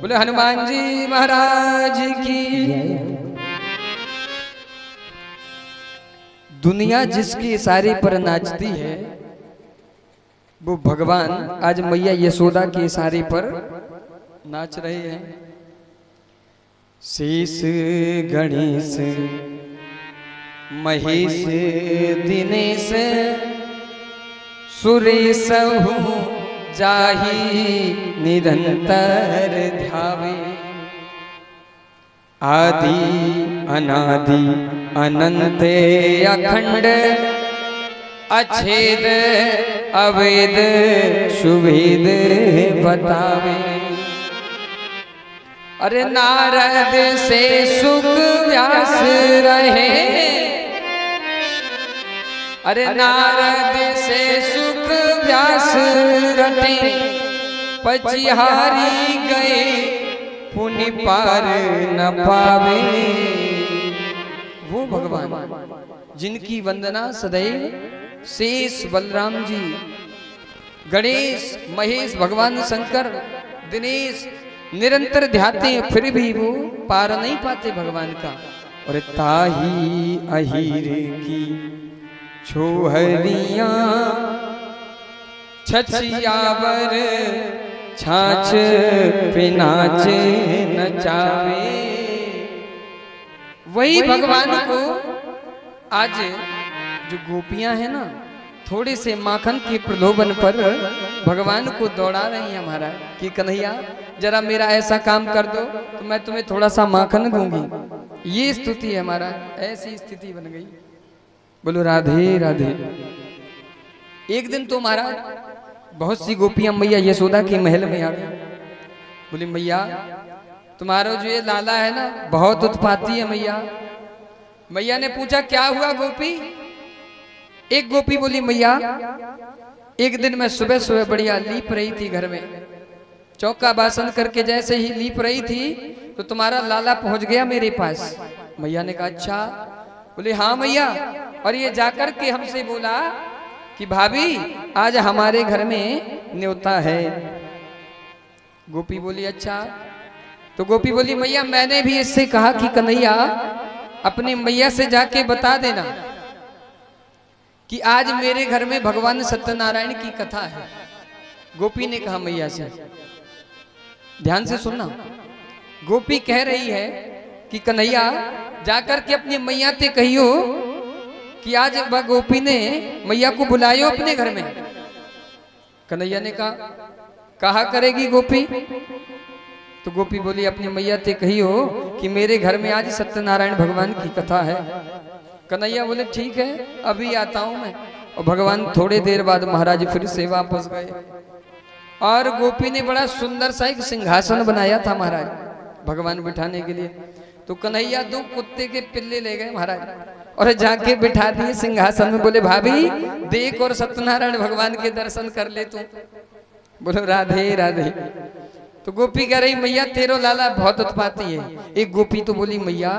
बोले हनुमान जी महाराज की। दुनिया जिसके इशारे पर नाचती है वो भगवान आज मैया यशोदा के इशारे पर नाच रहे हैं। शेष गणेश महेश दिनेश सुरेश जाहि निरंतर ध्यावे। आदि अनादि अनंत अखंड अछेद अवेद सुवेद बतावे। अरे नारद से सुख व्यास रहे, अरे नारद से सुख व्यास रटे, पचिहारी गए पुनि पार न पावे। वो भगवान जिनकी वंदना सदैव शेष बलराम जी, गणेश महेश भगवान शंकर दिनेश निरंतर ध्याते हैं, फिर भी वो पार नहीं पाते भगवान का। और ताही अहीर की छोहरियां छछियावर छाछ पे नाच नचावे। वही भगवान को आज जो गोपियां हैं ना, थोड़े से माखन के प्रलोभन पर भगवान को दौड़ा रही हैं महाराज कि कन्हैया जरा मेरा ऐसा काम कर दो तो मैं तुम्हें थोड़ा सा माखन दूंगी। ये स्तुति है महाराज, ऐसी स्थिति बन गई। बोलो राधे राधे। एक दिन तो महाराज बहुत सी गोपियां मैया यशोदा के महल में आ गई। बोली मैया तुम्हारा जो ये लाला है ना बहुत उत्पाती है मैया। मैया ने पूछा क्या हुआ गोपी। एक गोपी बोली मैया एक दिन मैं सुबह सुबह बढ़िया लीप रही थी घर में, चौका बासन करके जैसे ही लीप रही थी तो तुम्हारा लाला पहुंच गया मेरे पास। मैया ने कहा अच्छा। बोले हाँ मैया, और ये जाकर के हमसे बोला कि भाभी आज हमारे घर में न्योता है। गोपी बोली अच्छा। तो गोपी बोली मैया मैंने भी इससे कहा कि कन्हैया अपनी मैया से जाके बता देना कि आज मेरे घर में भगवान सत्यनारायण की कथा है। गोपी ने कहा मैया से, ध्यान से सुनना, गोपी कह रही है कि कन्हैया जाकर के अपनी मैया से कहियो कि आज वह गोपी ने मैया को बुलायो अपने घर में। कन्हैया ने कहा करेगी गोपी। तो गोपी बोली अपनी मैया से कहियो कि मेरे घर में आज सत्यनारायण भगवान की कथा है। कन्हैया बोले ठीक है अभी आता हूं मैं। और भगवान थोड़े देर बाद महाराज फिर से वापस गए और गोपी ने बड़ा सुंदर सा एक सिंहासन बनाया था महाराज भगवान बिठाने के लिए। तो कन्हैया दो कुत्ते के पिल्ले ले गए महाराज और जाके बिठा दिए सिंहासन में। बोले भाभी देख और सत्यनारायण भगवान के दर्शन कर ले तू। बोलो राधे राधे। तो गोपी कह रही मैया तेरो लाला बहुत उत्पाती है। एक गोपी तो बोली मैया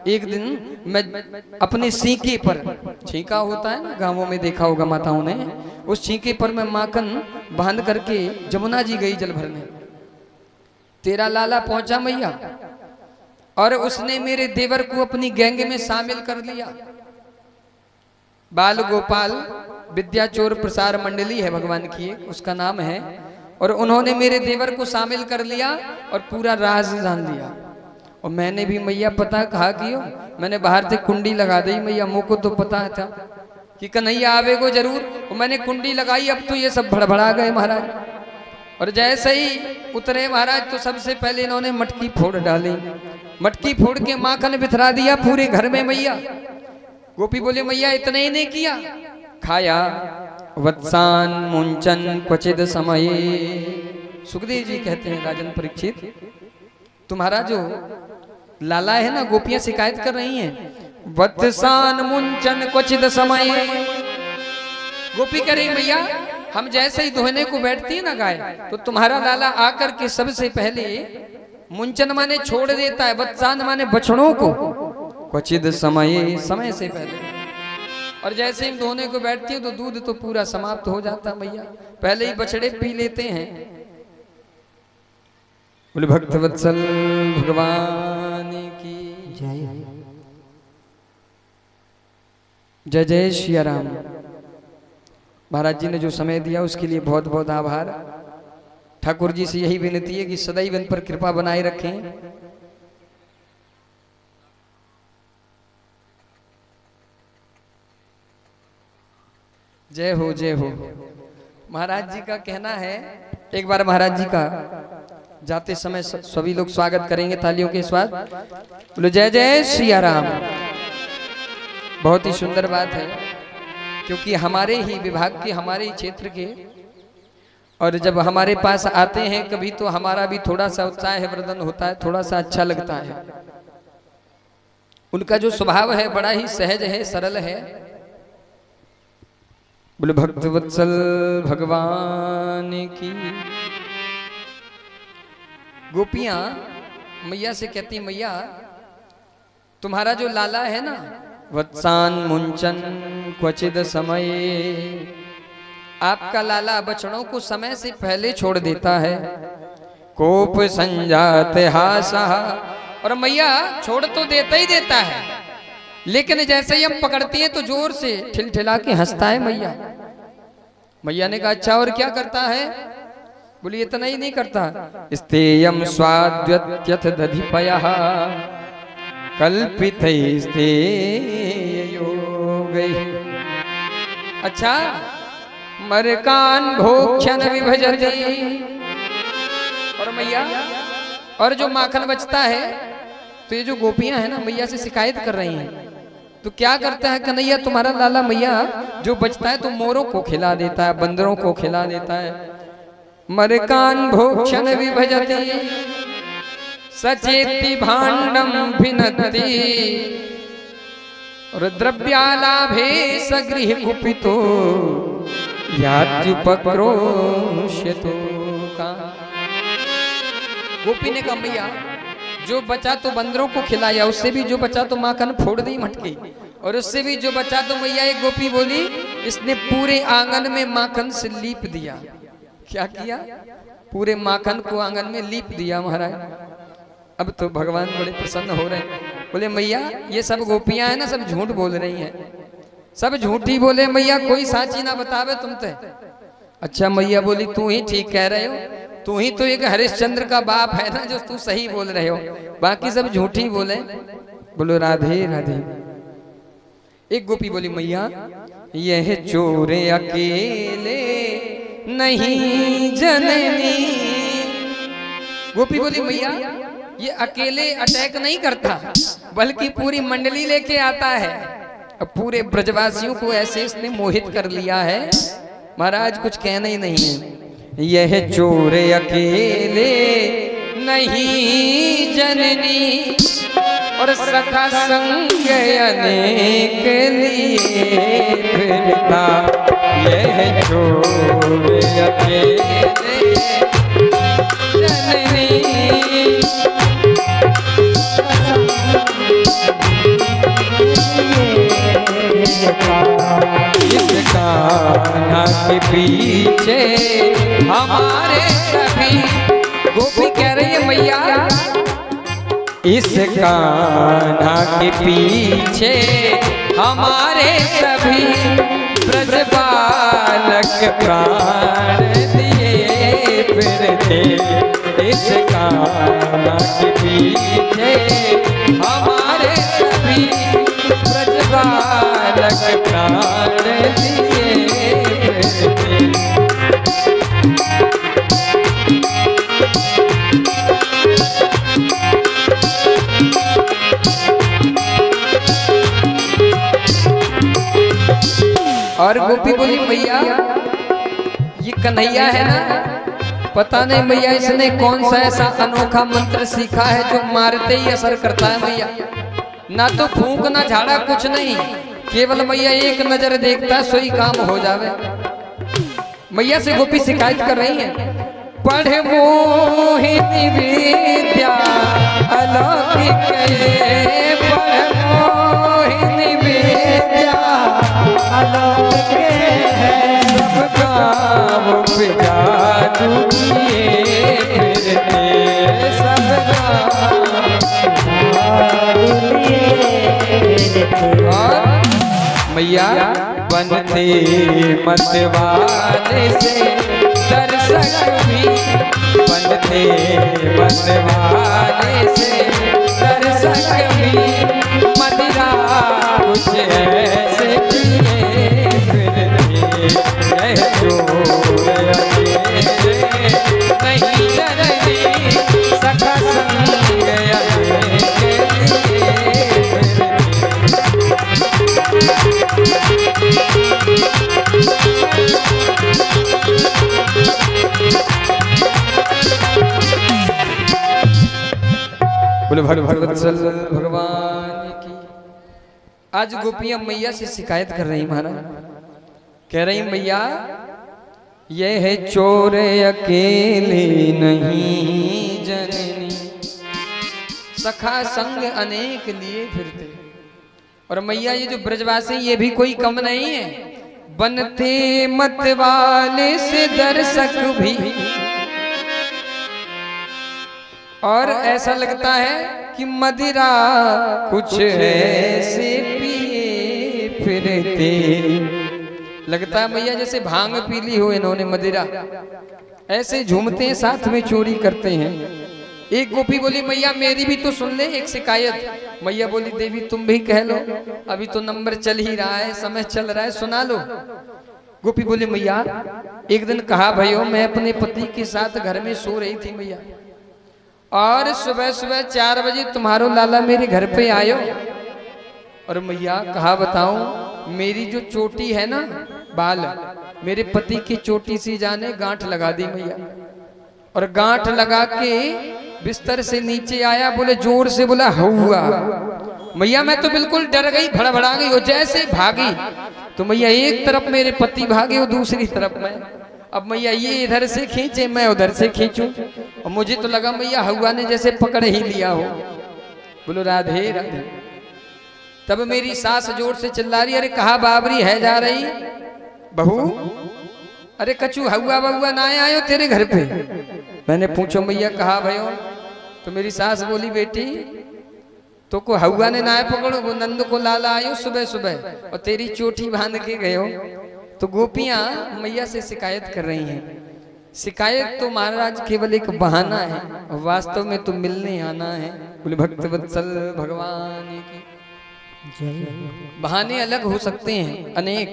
एक दिन मैं अपने सीके पर, छींका होता है ना गांवों में देखा होगा माताओं ने, उस छींके पर मैं माखन बांध करके जमुना जी गई जल भरने। तेरा लाला पहुंचा मैया और उसने मेरे देवर को अपनी गैंग में शामिल कर लिया। बाल गोपाल विद्या चोर प्रसार मंडली है भगवान की, उसका नाम है। और उन्होंने मेरे देवर को शामिल कर लिया और पूरा राज जान लिया। और मैंने भी मैया पता कहा कि मैंने बाहर से कुंडी लगा दी मैया, मुँह को तो पता था कि कन्हैया आवे को जरूर। और मैंने कुंडी लगाई, अब तो ये सब भड़बड़ा गए महाराज। और जैसे ही उतरे महाराज तो सबसे पहले इन्होंने मटकी फोड़ डाली। मटकी फोड़ के माखन बिथरा दिया पूरे घर में मैया। गोपी बोले मैया इतना ही नहीं किया, खाया वत्सान मुंचन क्वचिद समय। सुखदेव जी कहते हैं राजन परीक्षित तुम्हारा जो लाला है ना, गोपियां शिकायत कर रही हैं वत्सान मुंचन क्वचिद समय। गोपी कह रही मैया हम जैसे ही दोहने को बैठती है ना गाय, तो तुम्हारा लाला आकर के सबसे पहले मुंचन माने छोड़ देता है, वत्सान माने बछड़ों को, क्वचिद समय समय से पहले। और जैसे ही धोने को बैठती है तो दूध तो पूरा समाप्त हो जाता है मैया, पहले ही बछड़े पी लेते हैं। बोले भक्तवत्सल भगवान की जय। जय जय श्री राम। महाराज जी ने जो समय दिया उसके लिए बहुत बहुत आभार। ठाकुर जी से यही विनती है कि सदैव इन पर कृपा बनाए रखें। जय हो जय हो। महाराज जी का कहना है, एक बार महाराज जी का जाते समय सभी लोग स्वागत करेंगे तालियों के साथ। बोलो जय जय श्री राम। बहुत ही सुंदर बात है, क्योंकि हमारे ही विभाग के, हमारे ही क्षेत्र के, और जब हमारे पास आते हैं कभी तो हमारा भी थोड़ा सा उत्साह वर्धन होता है, थोड़ा सा अच्छा लगता है। उनका जो स्वभाव है बड़ा ही सहज है, सरल है। बोले भक्तवत्सल भगवान की। गोपियां मैया से कहती, मैया तुम्हारा जो लाला है ना, वत्सान मुंचन क्वचिद समय, आपका लाला बछड़ों को समय से पहले छोड़ देता है। कोप संजात हासा, और मैया छोड़ तो देता ही देता है, लेकिन जैसे ही हम पकड़ती हैं तो जोर से ठिलठिला के हंसता है मैया। मैया ने कहा अच्छा और क्या करता है? बोली इतना ही नहीं करता। स्तेयम स्वाद्यत्यथ दधिपयः कल्पितैस्ते योगैः। अच्छा, मरकान भोक्षण विभजति। और मैया, और जो माखन बचता है, तो ये जो गोपियां हैं ना मैया से शिकायत कर रही हैं, तो क्या करता है कन्हैया तुम्हारा लाला, मैया जो बचता है तो मोरों को खिला देता है, बंदरों को खिला देता है। मरकान भोक्षण विभजति सचेति भाण्डम भिनति, और द्रव्यालाभे सगृह कुपितो यात्युपक्रोश्यतो का। गोपी ने कहा मैया जो बचा तो बंदरों को खिलाया, उससे भी जो बचा तो माखन फोड़ दी मटकी, और उससे भी जो बचा तो मैया, एक गोपी बोली इसने पूरे आंगन में माखन से लीप दिया। क्या किया? पूरे माखन को आंगन में लीप दिया महाराज। अब तो भगवान बड़े प्रसन्न हो रहे हैं। बोले मैया ये सब गोपियां हैं ना, सब झूठ बोल रही हैं, सब झूठी बोले मैया, कोई साची ना बतावे तुम ते। अच्छा मैया बोली तू ही ठीक कह रहे हो, तू ही तो एक हरिश्चंद्र का बाप है ना, जो तू सही बोल रहे हो, बाकी सब झूठी बोले। बोलो राधे राधे। एक गोपी बोली मैया यह चोरे अकेले नहीं जननी। गोपी बोली मैया ये अकेले अटैक नहीं करता, बल्कि पूरी मंडली लेके आता है। अब पूरे ब्रजवासियों को ऐसे इसने मोहित कर लिया है, महाराज कुछ कहना ही नहीं है। यह चोर अकेले नहीं जननी, और सखा संग अनेक लिए फिरता। यह चोर अकेले जननी, इसका कान्हा के पीछे हमारे सभी। गोपी कह रही है मैया इस कान्हा के पीछे हमारे सभी ब्रज बालक प्राण दिए फिरते। इस कान्हा के पीछे हमारे सभी ब्रज बालक प्राण दिए फिरते। और गोपी बोली मैया ये कन्हैया है ना, पता नहीं मैया इसने कौन सा ऐसा अनोखा मंत्र सीखा है जो मारते ही असर करता है मैया। ना तो फूंक ना झाड़ा कुछ नहीं, केवल मैया एक नजर देखता सोई काम हो जावे। मैया से गोपी शिकायत कर रही है, पढ़े मोहिनी विद्या अलौकिक, पढ़े मोहिनी विद्या अलौकिक है। सब काम पे जादू किए फिरते, और मैया बनते मतवाले से दर्शक भी बनते मतवाले से दर्शक भी मदिरा कुछ ऐसे पिए फिरते नहीं डरनी सखा संग बोले भगवत्सल भगवान की। आज गोपियां मैया से शिकायत कर रही महाराज, कह रही मैया ये है चोर अकेले नहीं जननी, सखा संग अनेक लिए फिरते। और मैया ये जो ब्रजवासी ये भी कोई कम नहीं है, बनते मत वाले से दर्शक भी। और ऐसा लगता है कि मदिरा कुछ ऐसे पिए फिरते, लगता है मैया जैसे भांग पी ली हो इन्होंने मदिरा, ऐसे झूमते हैं साथ में चोरी करते हैं। एक गोपी बोली मैया मेरी भी तो सुन ले एक शिकायत। मैया बोली देवी तुम भी कह लो, अभी तो नंबर चल ही रहा है, समय चल रहा है, सुना लो। गोपी बोली मैया एक दिन कहा भयो मैं अपने पति के साथ घर में सो रही थी मैया, और सुबह सुबह 4 बजे तुम्हारो लाला मेरे घर पे आयो। और मैया कहा बताऊं मेरी जो चोटी है ना बाल, मेरे पति की चोटी सी जाने गांठ लगा दी मैया, और गांठ लगा के बिस्तर से नीचे आया, बोले जोर से बोला हुआ। मैया मैं तो बिल्कुल डर गई, भड़बड़ा गई, और जैसे भागी तो मैया एक तरफ मेरे पति भागे और दूसरी तरफ मैं। अब मैया ये इधर से खींचे मैं उधर से खींचूं, और मुझे तो लगा मैया हवा ने जैसे पकड़ ही लिया हो। बोलो राधे राधे। तब मेरी सास जोर से चिल्ला रही, अरे कहा बाबरी है जा रही बहू, अरे कचू हवा बहुआ ना आयो तेरे घर पे। मैंने पूछो मैया कहा भयो, तो मेरी सास बोली बेटी तो को हवा ने ना पकड़ो, वो नंद को लाला आयो सुबह सुबह और तेरी चोटी बांध के गए हो। तो गोपियां मैया से शिकायत कर रही हैं। शिकायत तो महाराज केवल एक बहाना है, वास्तव में तो मिलने आना है। बोले भक्त वत्सल भगवान की जय। बहाने अलग हो सकते हैं अनेक,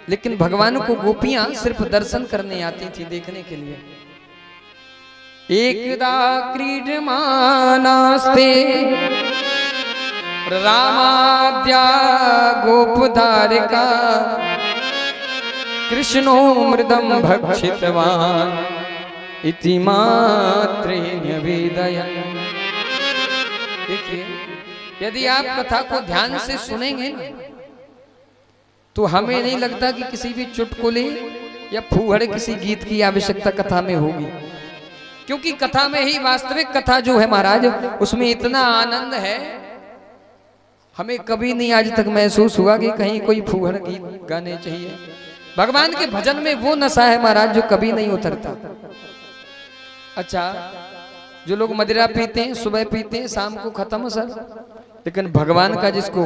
लेकिन भगवान को गोपियां सिर्फ दर्शन करने आती थी, देखने के लिए। एकदा क्रीडमानास्ते रामाद्या गोपधारिका कृष्णो मृदम भक्षितवान इति मात्रेण वेदयन्। देखिए यदि आप कथा को ध्यान से सुनेंगे ना, तो हमें नहीं लगता कि किसी भी चुटकुले या फूहड़ किसी गीत की आवश्यकता कथा में होगी, क्योंकि कथा में ही वास्तविक कथा जो है महाराज, उसमें इतना आनंद है। हमें कभी नहीं आज तक महसूस हुआ कि कहीं कोई फूहड़ गीत गाने चाहिए। भगवान के भजन में वो नशा है महाराज जो कभी नहीं उतरता। अच्छा, जो लोग मदिरा पीते हैं, सुबह पीते हैं, शाम को खत्म सर, लेकिन भगवान का जिसको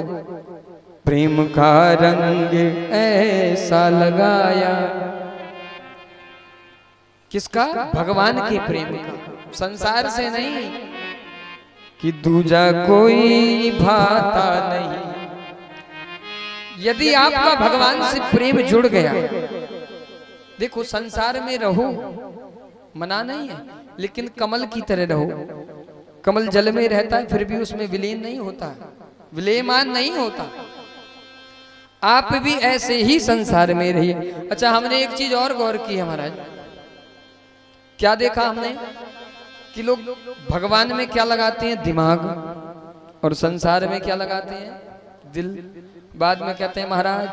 प्रेम का रंग ऐसा लगाया, किसका? भगवान के प्रेम का, संसार से नहीं, कि दूजा कोई भाता नहीं। यदि आपका भगवान से प्रेम जुड़ गया, देखो संसार में रहो मना नहीं है, लेकिन कमल की तरह रहो। कमल जल में रहता है फिर भी उसमें विलीन नहीं होता, विलेयमान नहीं होता। आप भी ऐसे ही संसार में रहिए। अच्छा, हमने एक चीज और गौर की है महाराज, क्या देखा हमने कि लोग भगवान में क्या लगाते हैं? दिमाग, और संसार में क्या लगाते हैं? दिल। बाद में कहते हैं महाराज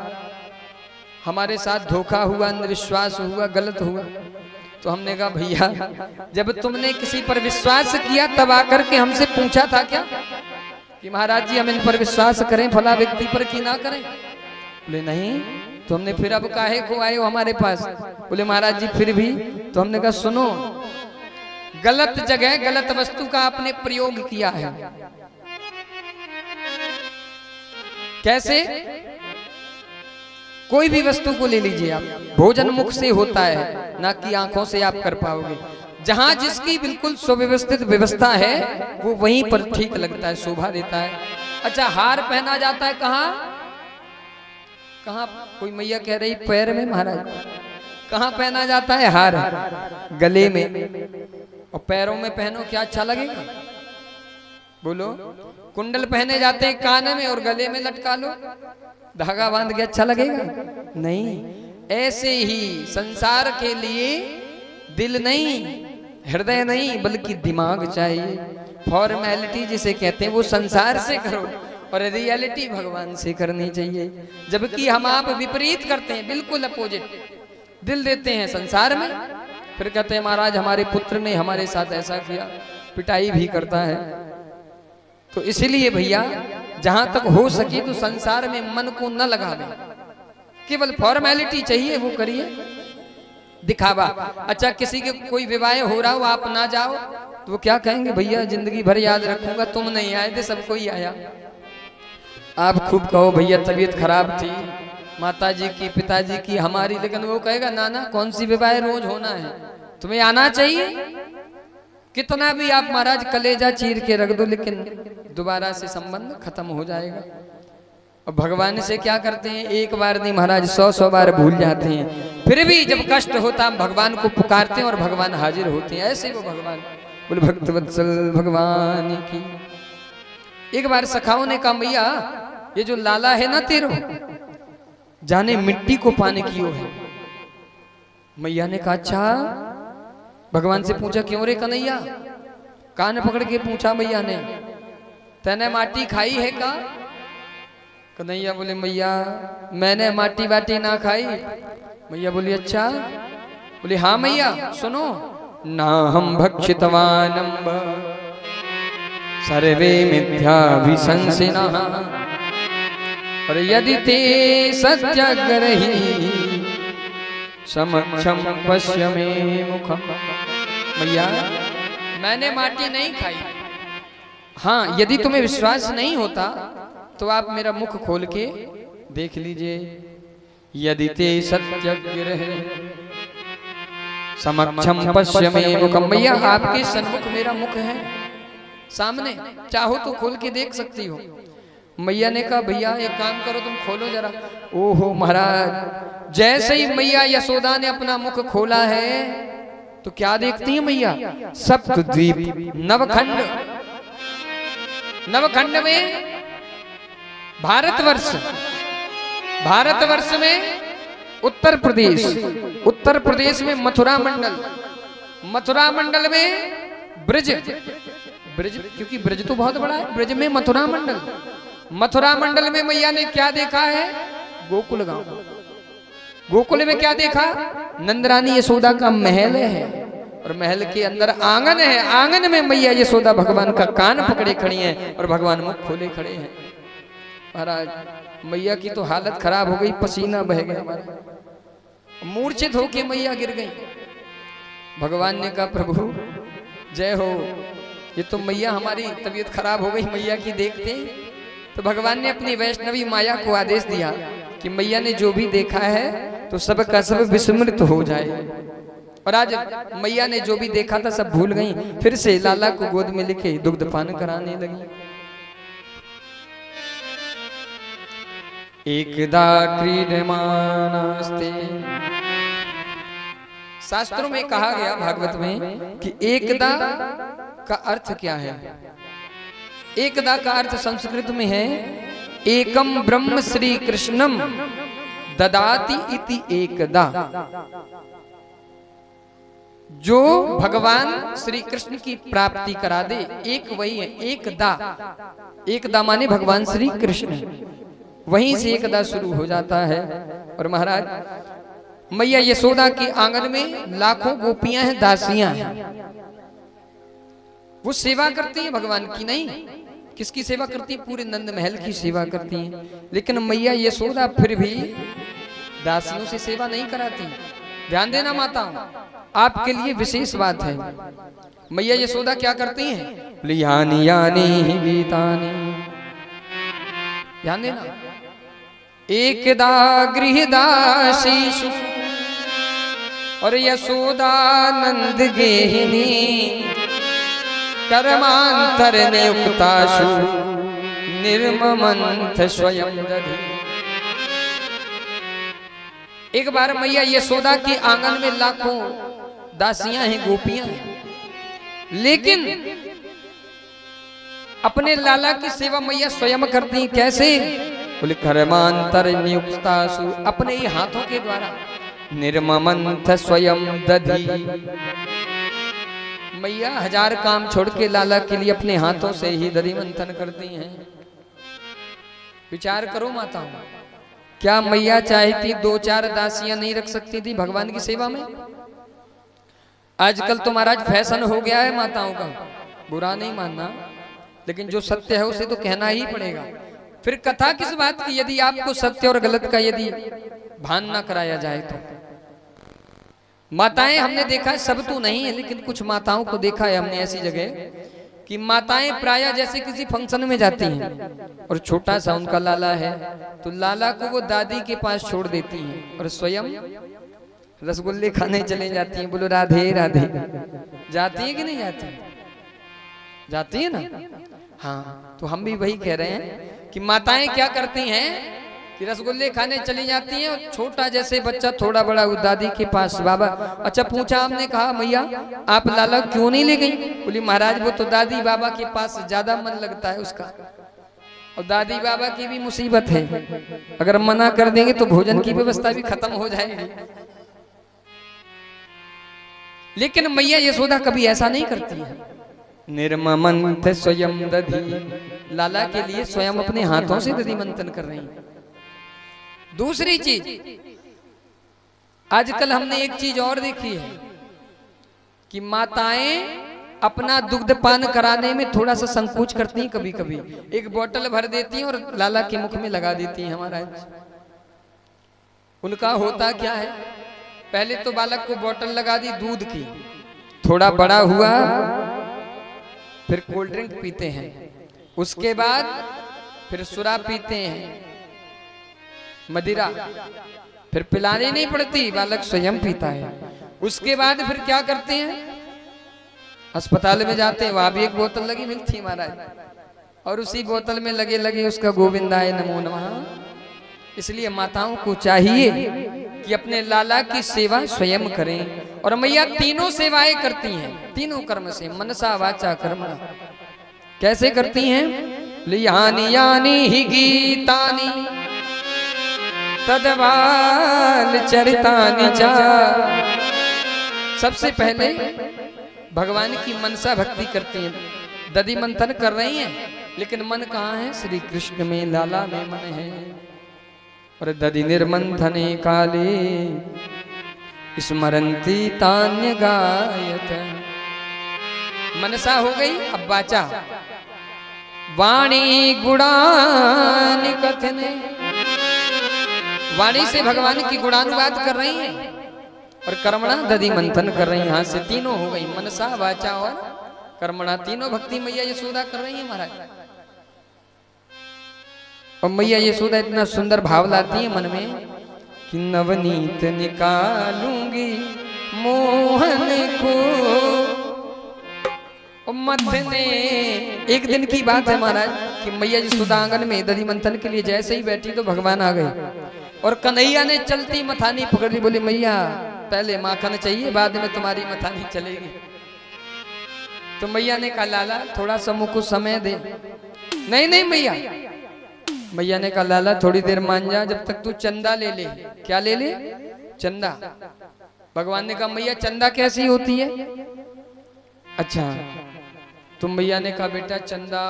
हमारे साथ धोखा हुआ, अंधविश्वास हुआ, गलत हुआ। तो हमने कहा भैया जब तुमने किसी पर विश्वास किया तब आकर के हमसे पूछा था क्या कि महाराज जी हम इन पर विश्वास करें, फला व्यक्ति पर कि ना करें? बोले नहीं। तो हमने फिर अब काहे को आए हो हमारे पास? बोले महाराज जी फिर भी। तो हमने कहा सुनो, गलत जगह गलत वस्तु का आपने प्रयोग किया है। कैसे? कोई भी वस्तु को ले लीजिए आप, भोजन मुख से होता है, ना कि आंखों से आप कर पाओगे। जहां जिसकी बिल्कुल सुव्यवस्थित व्यवस्था है वो वहीं पर ठीक लगता है, शोभा देता है। अच्छा, हार पहना जाता है कहाँ कहाँ? कोई मैया कह रही पैर में महाराज, कहाँ पहना जाता है हार? गले में। और पैरों में पहनो, क्या अच्छा लगेगा? बोलो। कुंडल पहने जाते हैं कान में और गले में लटका लो, धागा बांध के, अच्छा लगेगा? नहीं। ऐसे ही संसार के लिए दिल नहीं, हृदय नहीं, बल्कि दिमाग चाहिए। फॉर्मेलिटी जिसे कहते हैं वो संसार से करो और रियलिटी भगवान से करनी चाहिए। जबकि हम आप विपरीत करते हैं, बिल्कुल अपोजिट। दिल देते हैं संसार में, फिर कहते हैं महाराज हमारे पुत्र ने हमारे साथ ऐसा किया, पिटाई भी करता है। तो इसीलिए भैया जहां तक हो सके तो संसार में मन को न लगावे, केवल फॉर्मेलिटी चाहिए वो करिए, दिखावा। अच्छा, किसी के कोई विवाह हो रहा हो, आप ना जाओ तो वो क्या कहेंगे? भैया जिंदगी भर याद रखूंगा, तुम नहीं आए थे, सबको ही आया। आप खूब कहो भैया तबीयत खराब थी माताजी की, पिताजी की, हमारी, लेकिन वो कहेगा ना ना कौन सी विवाह रोज होना है, तुम्हें आना चाहिए। कितना भी आप महाराज कलेजा चीर के रख दो, लेकिन दोबारा से संबंध खत्म हो जाएगा। और भगवान से क्या करते हैं? एक बार नहीं महाराज 100 बार भूल जाते हैं। फिर भी जब कष्ट होता हम भगवान को पुकारते हैं और भगवान हाजिर होते हैं। ऐसे वो भगवान, बोले भक्तवत्सल भगवान की। एक बार सखाओं ने कहा मैया ये जो लाला है ना तेरो, जाने मिट्टी को पाने की है। मैया ने कहा अच्छा। भगवान से पूछा क्यों रे कन्हैया? कान पकड़ के पूछा मैया ने, तैने माटी खाई है का? कन्हैया बोले मैया मैंने माटी वाटी ना खाई। मैया बोली अच्छा? बोले हाँ मैया सुनो, ना हम भक्षितवानम्ब सर्वे मिथ्याभिशंसिनः और यदि ते सत्याग्रही समक्षम पश्य मे मुखम। मैया मैंने माटी नहीं खाई। हाँ, यदि तुम्हें विश्वास नहीं होता तो आप मेरा मुख खोल के देख लीजिए। यदि ते सत्याग्रही समक्षम पश्य मे मुखम। मैया आपके सन्मुख मेरा मुख है, सामने, चाहो तो खोल के देख सकती हो। मैया ने कहा भैया एक काम करो तुम खोलो जरा। ओहो महाराज, जैसे ही मैया यशोदा ने अपना मुख खोला है तो क्या देखती है मैया? सप्तद्वीप, नवखंड। नवखंड में भारतवर्ष, भारतवर्ष में उत्तर प्रदेश, उत्तर प्रदेश में मथुरा मंडल, मथुरा मंडल में ब्रज, ब्रज क्योंकि ब्रज तो बहुत बड़ा है, ब्रज में मथुरा मंडल, मथुरा मंडल में मैया ने क्या देखा है? गोकुल गांव। गोकुल में क्या देखा? नंदरानी यशोदा का महल है और महल के अंदर आंगन है। आंगन में मैया यशोदा भगवान का कान पकड़े खड़ी हैं और भगवान मुख खोले खड़े हैं। महाराज मैया की तो हालत खराब हो गई, पसीना बह गया हमारा, मूर्छित होके मैया गिर गई। भगवान ने कहा प्रभु जय हो, ये तो मैया हमारी तबीयत खराब हो गई मैया की देखते। तो भगवान ने अपनी वैष्णवी माया को आदेश दिया कि मैया ने जो भी देखा है तो सब का सब विस्मृत हो जाए। और आज मैया ने जो भी देखा था सब भूल गई, फिर से लाला को गोद में लेके दुग्ध पान कराने लगी। एकदा क्रीडमानास्ते, शास्त्रों में कहा गया भागवत में कि एकदा का अर्थ क्या है? एकदा का अर्थ संस्कृत में है एकम ब्रह्म श्री कृष्णम ददाति इति एकदा। जो भगवान श्री कृष्ण की प्राप्ति करा दे, एक वही है एकदा। एकदा माने भगवान श्री कृष्ण, वहीं से एकदा शुरू हो जाता है। और महाराज मैया यशोदा के आंगन में लाखों गोपियां हैं, दासियां हैं, वो सेवा करती हैं भगवान की। नहीं, किसकी सेवा करती है? पूरे नंद महल की सेवा करती हैं। लेकिन मैया यशोदा फिर भी दासियों से सेवा नहीं कराती, ध्यान देना माता, आपके लिए विशेष बात है। मैया यशोदा क्या करती हैं? यानी यानी गीतानी, ध्यान देना। एकदा गृहदासीषु और यशोदानंद गेहिनी कर्मांतर नियुक्ताशु निर्ममंथ स्वयं दधि। एक बार मैया यशोदा के आंगन में लाखों दासियां हैं, गोपियां हैं, लेकिन अपने लाला की सेवा मैया स्वयं करती। कैसे? बोले कर्मांतर नियुक्तासु, अपने ही हाथों के द्वारा। निर्ममंथ स्वयं दधि, मैया 1000 काम छोड़ के लाला के लिए अपने हाथों से ही दधि मंथन करती हैं। विचार करो माता, क्या मैया चाहती 2-4 दासियां नहीं रख सकती थी भगवान की सेवा में? आजकल तो महाराज फैशन हो गया है माताओं का, बुरा नहीं मानना, लेकिन जो सत्य है उसे तो कहना ही पड़ेगा। फिर कथा किस बात की यदि आपको सत्य और गलत का यदि भान ना कराया जाए तो। माताएं हमने देखा है, सब तो नहीं है, लेकिन कुछ माताओं को देखा है हमने ऐसी जगह कि माताएं प्रायः जैसे किसी फंक्शन में जाती हैं और छोटा सा उनका लाला है तो लाला को वो दादी के पास छोड़ देती हैं और स्वयं रसगुल्ले खाने चले जाती हैं। बोलो राधे राधे। जाती है कि नहीं जाती? जाती है ना। हाँ, तो हम भी वही कह रहे हैं कि माताएं क्या करती हैं कि रसगुल्ले खाने चली जाती हैं और छोटा जैसे बच्चा थोड़ा बड़ा दादी के पास। बाबा, अच्छा पूछा, हमने कहा मैया आप लाला क्यों नहीं ले गई? बोली महाराज वो तो दादी बाबा के पास ज्यादा मन लगता है उसका, और दादी बाबा की भी मुसीबत है, अगर मना कर देंगे तो भोजन की व्यवस्था भी खत्म हो जाएगी। लेकिन मैया यशोदा कभी ऐसा नहीं करती है। निर्ममंथ स्वयं दधि, लाला के लिए स्वयं अपने हाथों से दधि मंथन कर रही हैं। दूसरी चीज, आजकल हमने एक चीज और देखी है कि माताएं अपना दुग्ध पान कराने में थोड़ा सा संकोच करती हैं। कभी कभी एक बोतल भर देती हैं और लाला के मुख में लगा देती हैं। हमारा उनका होता क्या है, पहले तो बालक को बोतल लगा दी दूध की, थोड़ा बड़ा हुआ फिर कोल्ड ड्रिंक पीते हैं, उसके बाद फिर शराब पीते हैं, मदिरा, फिर पिलानी नहीं पड़ती, बालक स्वयं पीता है। उसके बाद फिर क्या करते हैं, अस्पताल में जाते हैं, वहां भी एक बोतल लगी मिलती महाराज, और उसी बोतल में लगे लगे उसका गोविंदाय नमो नमः। इसलिए माताओं को चाहिए कि अपने लाला की सेवा स्वयं करें। और मैया तीनों सेवाएं करती हैं, तीनों कर्म से, मनसा वाचा कर्मणा। कैसे करती हैं? यानी यानी ही गीतानी तदवाल चरितानि चा। सबसे पहले भगवान की मनसा भक्ति करती हैं, दधि मंथन कर रही हैं, लेकिन मन कहाँ है? श्री कृष्ण में, लाला में मन है। और दधि निर्मंथने काले स्मरंती तान्य गायत। मनसा हो गई, अब वाचा, वाणी गुणानि कथने, वाणी से भगवान की गुणानुवाद कर रही हैं, और कर्मणा दधि मंथन कर रही हैं। यहाँ से तीनों हो गई, मनसा वाचा और कर्मणा, तीनों भक्ति मैया यशोदा कर रही है महाराज। और मैया यशोदा इतना सुंदर भाव लाती है मन में कि नवनीत निकालूंगी मोहन को मथने। एक दिन की बात है महाराज कि मैया यशोदा आंगन में दधि मंथन के लिए जैसे ही बैठी तो भगवान आ गए, और कन्हैया ने चलती मथानी पकड़ ली। बोली मैया पहले माखन चाहिए, बाद में तुम्हारी मथानी चलेगी। तो मैया ने कहा लाला थोड़ा सा मुझको समय दे। नहीं नहीं मैया, मैया ने कहा लाला थोड़ी देर मान जा, जब तक तू चंदा ले ले। क्या ले ले? चंदा। भगवान ने कहा मैया चंदा कैसी होती है? अच्छा, तुम मैया ने कहा बेटा चंदा,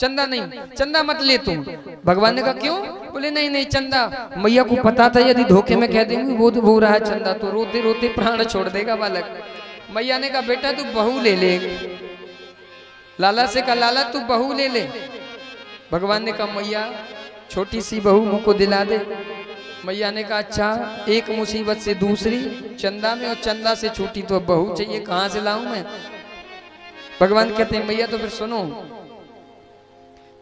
चंदा नहीं, चंदा मत ले तुम। भगवान ने कहा क्यों? बोले नहीं नहीं चंदा। मैया को पता था यदि धोखे में कह देंगे वो रहा चंदा तो रोते रोते प्राण छोड़ देगा बालक। मैया ने कहा बेटा तू बहू ले ले। लाला से कहा लाला तू बहू ले ले। भगवान ने कहा मैया छोटी सी बहू मुझको दिला दे। मैया ने कहा अच्छा, एक मुसीबत से दूसरी चंदा में और चंदा से छूटी तो बहू चाहिए, कहां से लाऊं मैं। भगवान कहते हैं मैया तो फिर सुनो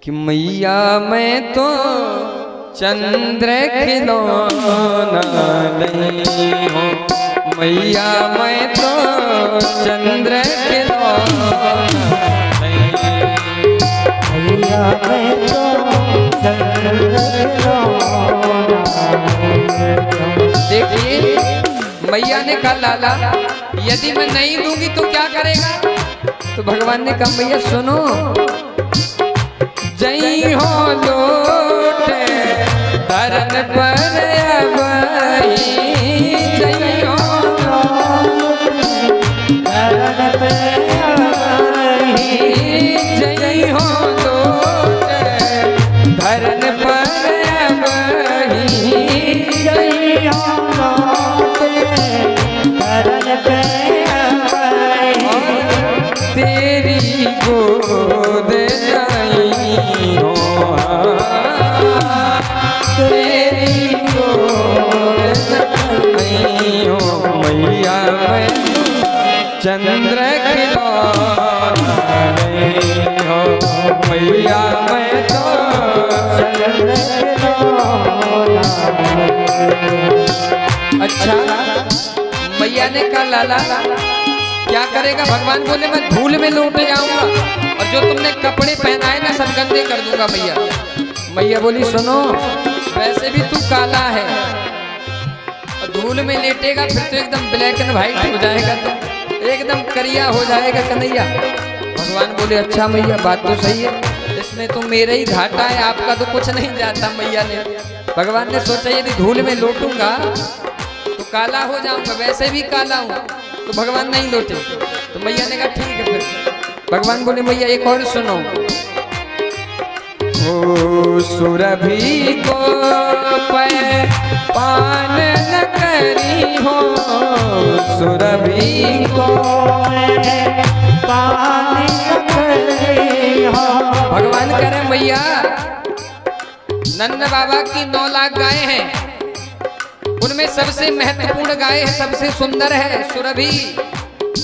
कि मैया मैं तो चंद्र खिलौना नहीं हूँ, मैया मैं तो चंद्र खिलौना नहीं, मैया मैं तो चंद्र खिलौना। देखिए मैया ने कहा लाला यदि मैं नहीं दूंगी तो क्या करेगा। तो भगवान ने कहा मैया सुनो, जई हो लोट धरन पर अबही, जई हो धरन पे अबही, जई हो लोट धरन पर अबही, जई हो लोट धरन पे अबही, तेरी गोद नहीं हो, तेरी गोद नहीं हो, मैया मैं चंद्र खिलौना नहीं हो, मैया मैं तो चंद्र खिलौना। अच्छा मैया ने कहा लाला क्या करेगा। भगवान बोले मैं धूल में लौट जाऊंगा और जो तुमने कपड़े पहनाए ना सब गंदे कर दूंगा मैया। मैया बोली सुनो, वैसे भी तू काला है और धूल में लेटेगा फिर तो एकदम ब्लैक एंड व्हाइट हो जाएगा, तो एकदम करिया हो जाएगा कन्हैया। भगवान बोले अच्छा मैया बात तो सही है, इसमें तो मेरा ही घाटा है, आपका तो कुछ नहीं जाता। मैया ने भगवान ने सोचा यदि धूल में लौटूंगा तो काला हो जाऊंगा, वैसे भी काला हूँ, तो भगवान नहीं लौटे। तो मैया ने कहा ठीक है। फिर भगवान बोले मैया एक और सुनो, ओ सुरभि को पान न करी हो, सुरभि को पान न करी हो। भगवान कह रहे मैया नंद बाबा की 9 लाख गायें हैं, उनमें सबसे महत्वपूर्ण गाय है, सबसे सुंदर है सुरभि।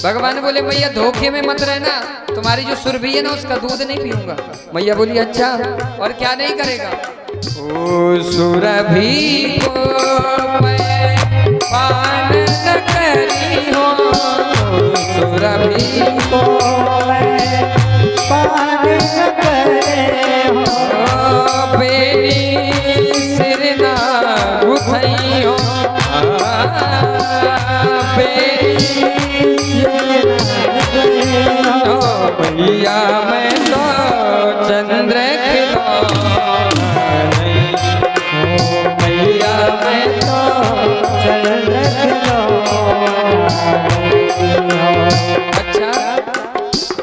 भगवान बोले मैया धोखे में मत रहना, तुम्हारी जो सुरभि है ना उसका दूध नहीं पीऊंगा। मैया बोली अच्छा और क्या नहीं करेगा। ओ सुरभि को पान न करी हो, सुरभि को पान न करे हो, बेनी सिर ना गुथई हो, मैया मैं तो चंद्र खिलौना नहीं, मैया मैं तो चंद्र खिलौना। अच्छा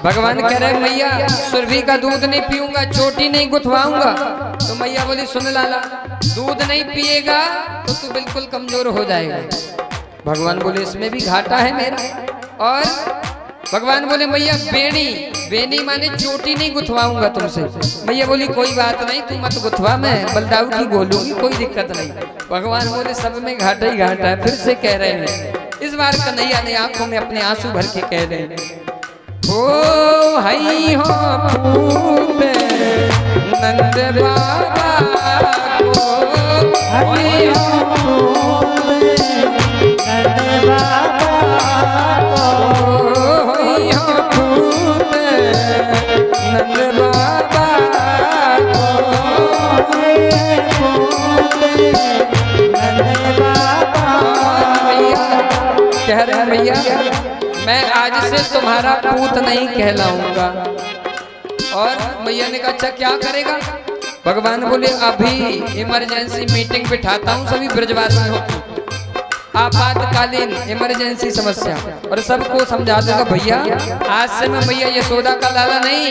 भगवान कह रहे मैया सुरभि का दूध नहीं पीऊंगा, चोटी नहीं गुथवाऊंगा। तो मैया बोली सुन लाला, दूध नहीं पिएगा तो तू बिल्कुल कमजोर हो जाएगा। भगवान बोले इसमें भी घाटा है मेरा। और भगवान बोले मैया बेनी, बेनी माने चोटी नहीं गुथवाऊंगा तुमसे। मैया बोली कोई बात नहीं, तू मत गुथवा, मैं बलदाऊ की गोलूंगी, कोई दिक्कत नहीं। भगवान बोले सब में घाटा ही घाटा है। फिर से कह रहे हैं, इस बार कन्हैया ने आंखों में अपने आंसू भर के कह रहे हैं, ओ हई हो पूत नंद बाबा को, हई हो पूत नंद बाबा को, हई हो पूत नंद बाबा को, नंद बाबा। कह रहे मैया मैं आज से तुम्हारा पूत नहीं कहलाऊंगा। और मैया ने कहा अच्छा क्या करेगा। भगवान बोले अभी इमरजेंसी मीटिंग बिठाता हूँ सभी ब्रजवासियों की, आपातकालीन इमरजेंसी समस्या, और सबको समझा दूंगा भैया आज से मैं मैया यशोदा का लाला नहीं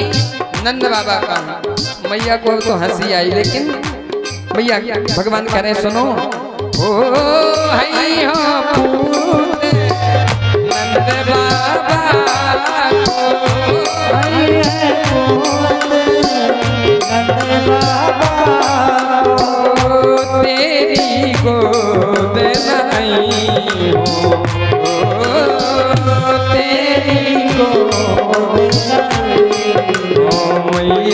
नंद बाबा का हूँ। मैया को तो हंसी आई, लेकिन मैया भगवान कह रहे सुनो, ओ हई हो पूत नंद बाबा को, हई हो पूत नंद बाबा